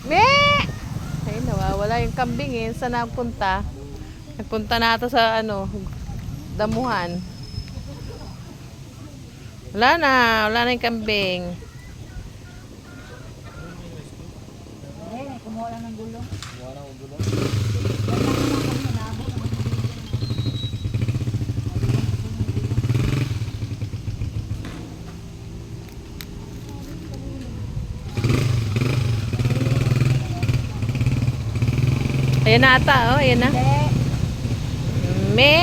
Me! Ay, nawawala yung kambing eh. Saan napunta? Nagpunta na ata sa ano, damuhan. Wala na yung kambing. Kumuha lang ng gulong. Ayan na ata, oh, ayan na. Me!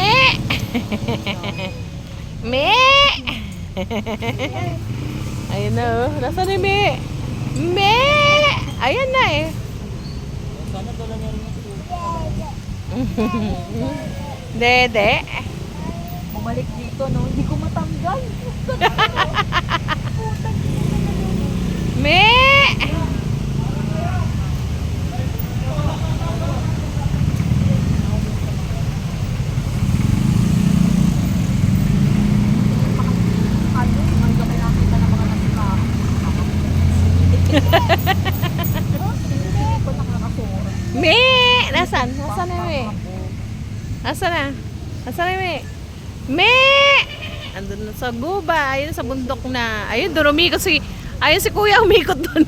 Me! Ayan na, oh. Nasaan na yung Me? Me! Ayan na eh. Sana dala niya rin Dede. Bumalik dito, no? Hindi ko matanggal. Me! Ano? Ang gamay nakita ng mga nasira. Hindi ko nakakasura. Me! Nasaan? Nasaan na yung Me? Nasaan na? Nasaan na yung Me? Me! Andun na sa guba. Ayun sa bundok na. Ayun, doon umikot si... Ayun si kuya umikot doon.